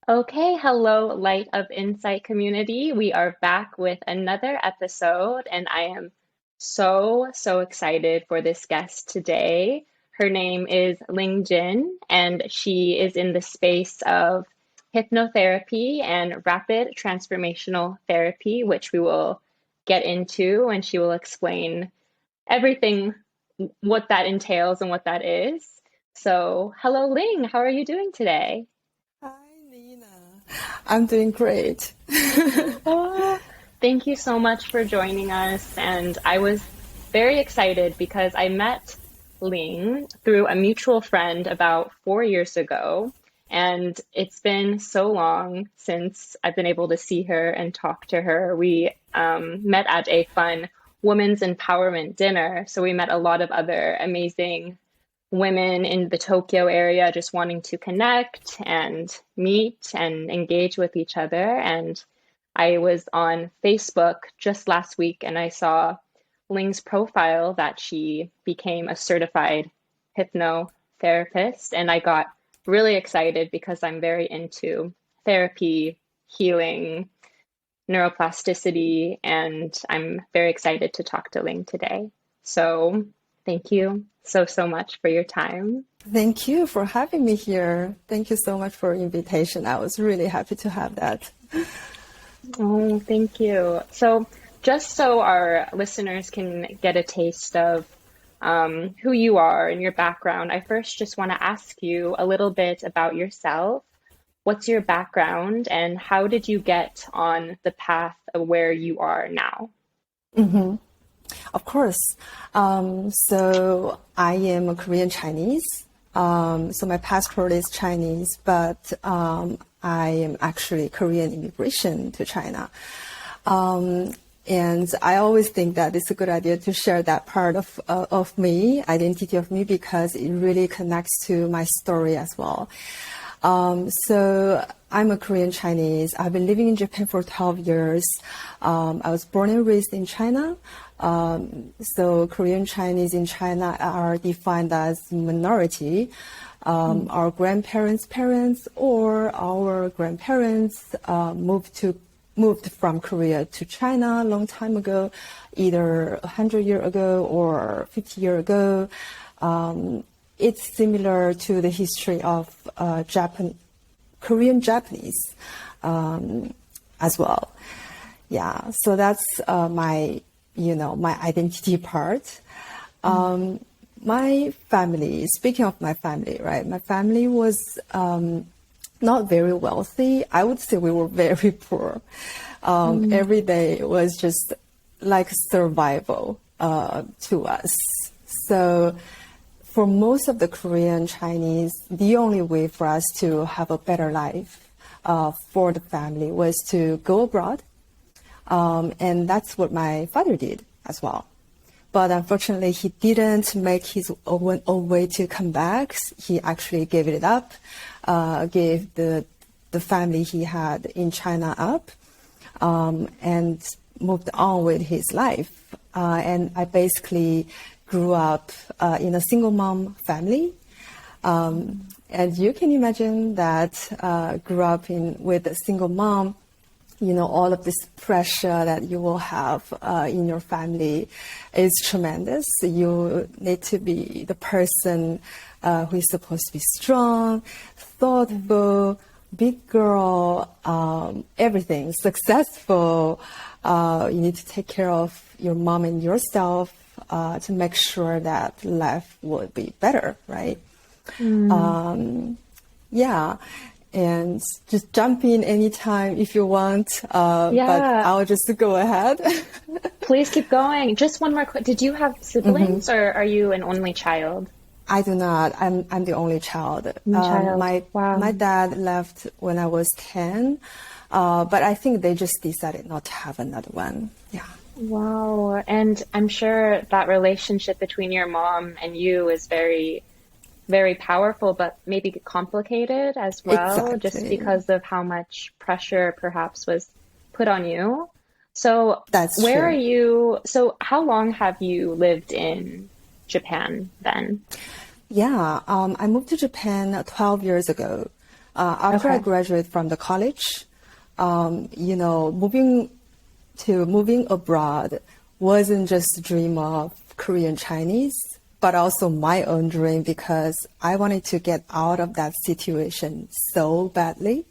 Okay, hello, Light of Insight community. We are back with another episode, and I am so excited for this guest today. Her name is Ling Jin, and she is in the space of hypnotherapy and rapid transformational therapy, which we will get into, and she will explain everything, what that entails and what that is. So, hello, Ling, how are you doing today? Hi, Nina. I'm doing great. Oh, thank you so much for joining us. And I was very excited because I met Ling through a mutual friend about 4 years ago. And it's been so long since I've been able to see her and talk to her. We met at a fun women's empowerment dinner. So we met a lot of other amazing women in the Tokyo area just wanting to connect and meet and engage with each other. And I was on Facebook just last week and I saw Ling's profile that she became a certified hypnotherapist. And I got really excited because I'm very into therapy, healing, neuroplasticity, and I'm very excited to talk to Ling today. So thank you so much for your time. Thank you for having me here. Thank you so much for your invitation. I was really happy to have that. Oh, thank you. So, just so our listeners can get a taste of who you are and your background, I first just want to ask you a little bit about yourself. What's your background and how did you get on the path of where you are now? Of course. So I am a Korean Chinese. So my passport is Chinese, but I am actually Korean immigration to China. And I always think that it's a good idea to share that part of me, identity of me, because it really connects to my story as well. So I'm a Korean Chinese. I've been living in Japan for 12 years. I was born and raised in China. So Korean Chinese in China are defined as minority. Our grandparents' parents or our grandparents moved from Korea to China a long time ago, either 100 years ago or 50 years ago. It's similar to the history of Korean Japanese as well. Yeah, so that's my identity part. My family, speaking of my family, right? My family was not very wealthy. I would say we were very poor. Every day was just like survival to us. So for most of the Korean Chinese, the only way for us to have a better life for the family was to go abroad. And that's what my father did as well. But unfortunately, he didn't make his own way to come back. He actually gave it up, gave the family he had in China up, and moved on with his life. And I basically grew up in a single mom family. And you can imagine that grew up with a single mom, all of this pressure that you will have in your family is tremendous. You need to be the person who is supposed to be strong, thoughtful, big girl, everything, successful. You need to take care of your mom and yourself to make sure that life would be better, right? Yeah. And just jump in anytime if you want, but Yeah, I'll just go ahead. please keep going. Just one more quick. Did you have siblings or are you an only child? I do not. I'm the only child. Only child. My Wow. dad left when I was 10, but I think they just decided not to have another one. Yeah. Wow. And I'm sure that relationship between your mom and you is very powerful, but maybe complicated as well, just Exactly. because of how much pressure perhaps was put on you. So, That's where are true. you? So, how long have you lived in Japan then? Yeah, I moved to Japan 12 years ago. After I Okay. graduated from the college, moving abroad wasn't just a dream of Korean Chinese, but also my own dream because I wanted to get out of that situation so badly.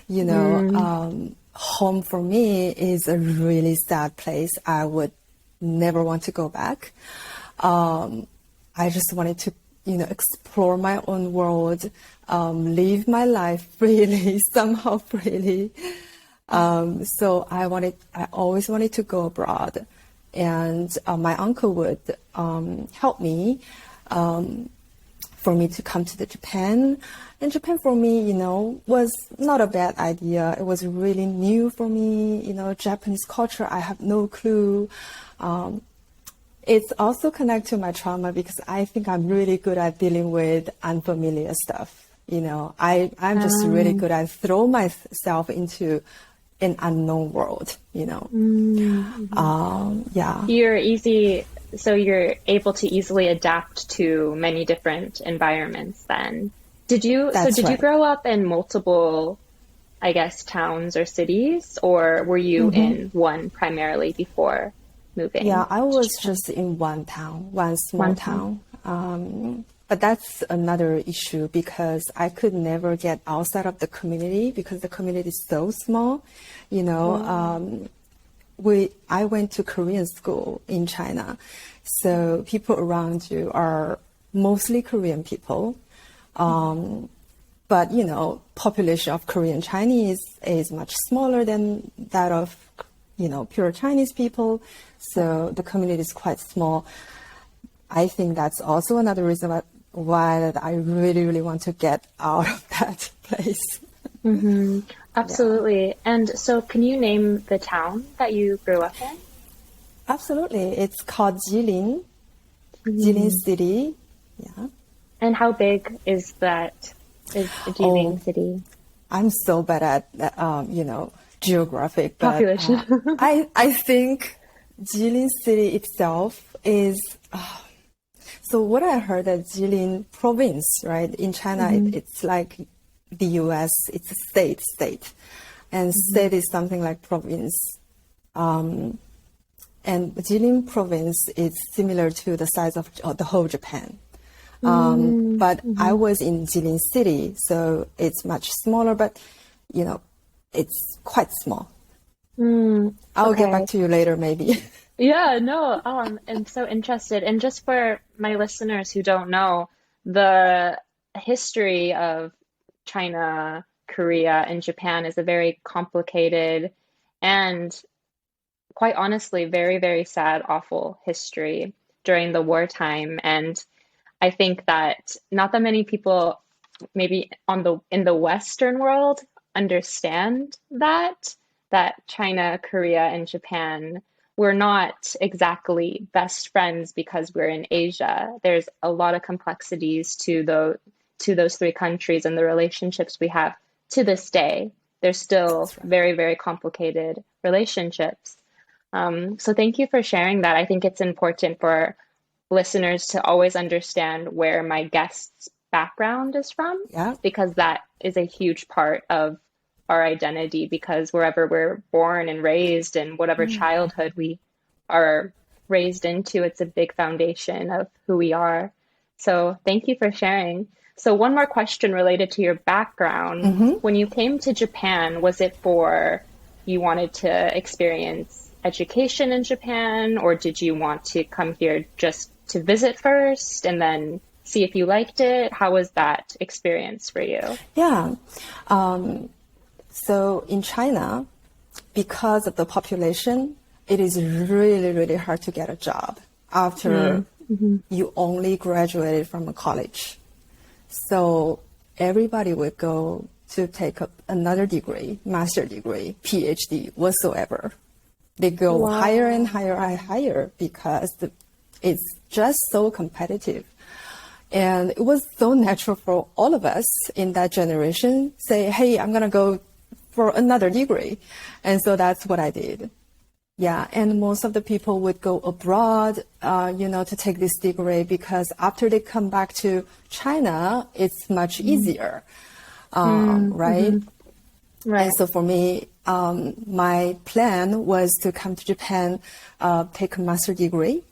Mm, Home for me is a really sad place. I would never want to go back. I just wanted to, explore my own world, live my life freely, somehow freely. I always wanted to go abroad. And my uncle would help me for me to come to the Japan. And Japan for me, was not a bad idea. It was really new for me. Japanese culture, I have no clue. It's also connected to my trauma because I think I'm really good at dealing with unfamiliar stuff. I'm just really um, good at throw myself into an unknown world. mhm. Yeah, So you're able to easily adapt to many different environments then. that's Did you right. grow up in multiple, I guess, towns or cities, or were you in one primarily before Yeah, moving I to was Japan? just in one town, one small One town. town. But that's another issue because I could never get outside of the community because the community is so small. You know, Oh. I went to Korean school in China, so people around you are mostly Korean people. But population of Korean Chinese is much smaller than that of pure Chinese people. So the community is quite small. I think that's also another reason why that I really, really want to get out of that place. Hmm. Yeah, Absolutely. And so can you name the town that you grew up in? absolutely. It's called Jilin, Jilin Hmm. City. Yeah. And how big is Jiling Oh, City I'm so bad at geographic, but population? I think Jilin City itself is. So what I heard that Jilin province, right? In China, Hmm. it's like the US, it's a state, and Hmm. state is something like province. And Jilin province is similar to the size of the whole Japan. But I Hmm. was in Jilin City, so it's much smaller, but you know, it's quite small. Mm, I'll get back okay. to you later, maybe. Yeah, no, I'm so interested. And just for my listeners who don't know, the history of China, Korea, and Japan is a very complicated and quite honestly, very, very sad, awful history during the wartime. And I think that not that many people maybe in the Western world understand that China, Korea, and Japan were not exactly best friends because we're in Asia. There's a lot of complexities to those three countries and the relationships we have to this day. They're still That's right. very, very complicated relationships. So thank you for sharing that. I think it's important for listeners to always understand where my guest's background is from, Yeah, because that is a huge part of our identity. Because wherever we're born and raised, and whatever childhood we are raised into, it's a big foundation of who we are. So, thank you for sharing. So, one more question related to your background. When you came to Japan, was it for you wanted to experience education in Japan, or did you want to come here just to visit first and then see if you liked it? How was that experience for you? yeah. So in China, because of the population, it is really, really hard to get a job after Mm-hmm. you only graduated from a college. So everybody would go to take up another degree, master degree, PhD, whatsoever. They go higher and Wow. higher and higher because it's just so competitive. And it was so natural for all of us in that generation say, hey, I'm going to go for another degree. And so that's what I did. Yeah, and most of the people would go abroad, to take this degree because after they come back to China, it's much easier. right? Right. And so for me, my plan was to come to Japan, take a master degree,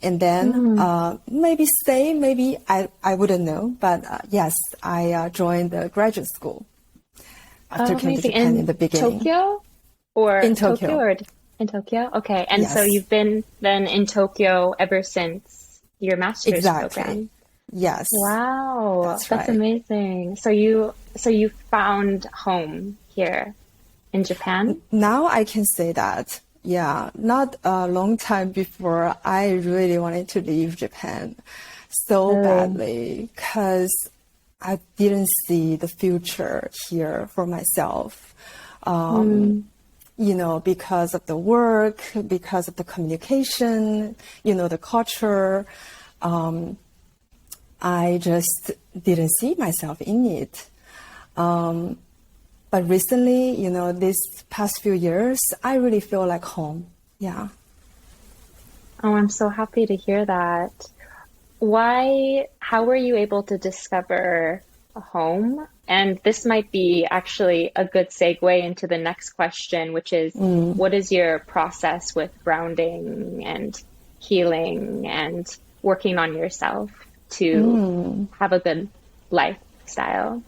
and then maybe stay, maybe I wouldn't know. But yes, I joined the graduate school after Oh, came to amazing. Japan in In the beginning. Tokyo or In Tokyo Tokyo, or in Tokyo? Okay. And so yes, you've been then in Tokyo ever since your master's exactly. program. Yes, Wow, that's that's right. amazing. So you found home here in Japan? Now I can say that, yeah, not a long time before, I really wanted to leave Japan so Really? badly because I didn't see the future here for myself. Mm, Because of the work, because of the communication, the culture, I just didn't see myself in it. But recently, these past few years, I really feel like home. Yeah. oh, I'm so happy to hear that. How were you able to discover a home? And this might be actually a good segue into the next question, which is what is your process with grounding and healing and working on yourself to have a good lifestyle?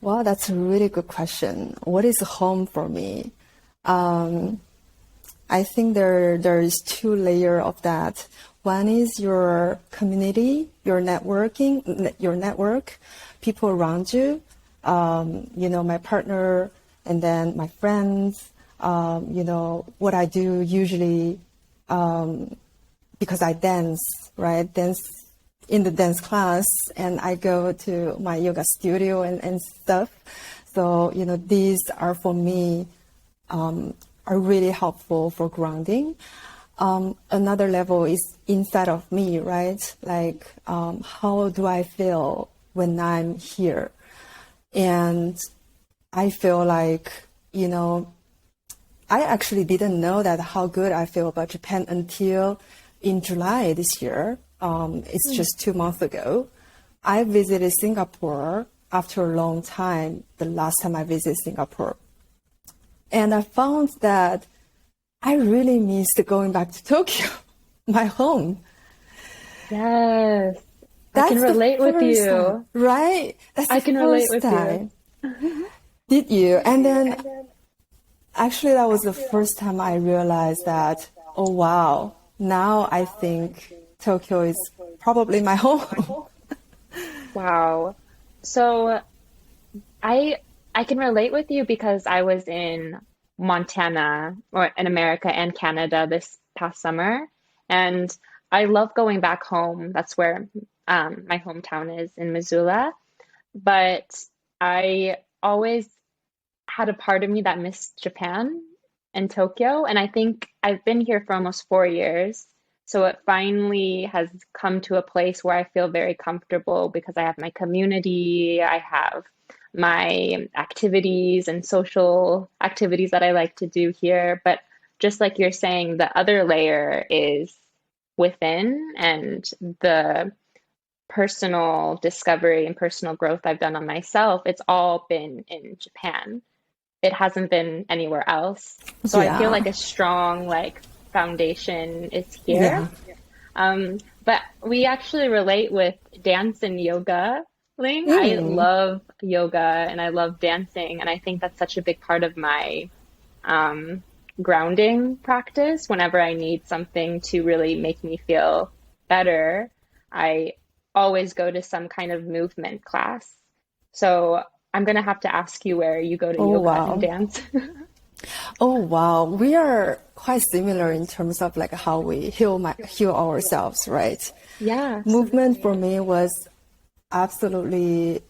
Well, that's a really good question. What is home for me? I think there is two layer of that. One is your community, your networking, your network, people around you, my partner, and then my friends, what I do usually, because I dance, right? Dance in the dance class, and I go to my yoga studio and stuff. So, these are for me, are really helpful for grounding. Another level is inside of me, right? Like, how do I feel when I'm here? And I feel like, I actually didn't know that how good I feel about Japan until in July this year. It's just 2 months ago. I visited Singapore after a long time, the last time I visited Singapore. And I found that I really missed going back to Tokyo, my home. Yes, I can That's the relate with first time, you. right? That's the I can relate first with you. time. Did you? And then actually, that was the first time I realized that, oh wow, now I think Tokyo is probably my home. Wow. So I I can relate with you because I was in Montana or in America and Canada this past summer, and I love going back home. That's where my hometown is in Missoula. But I always had a part of me that missed Japan and Tokyo, and I think I've been here for almost 4 years. So it finally has come to a place where I feel very comfortable because I have my community, I have my activities and social activities that I like to do here. But just like you're saying, the other layer is within and the personal discovery and personal growth I've done on myself. It's all been in Japan. It hasn't been anywhere else. So I feel Yeah, like a strong foundation is here. yeah. But we actually relate with dance and yoga, Ling. I Mm. love yoga and I love dancing, and I think that's such a big part of my um, grounding practice. Whenever I need something to really make me feel better, I always go to some kind of movement class. So I'm gonna have to ask you where you go to Oh yoga and wow. dance. Oh wow. We are quite similar in terms of like how we heal ourselves, right? Yeah, Movement for me was absolutely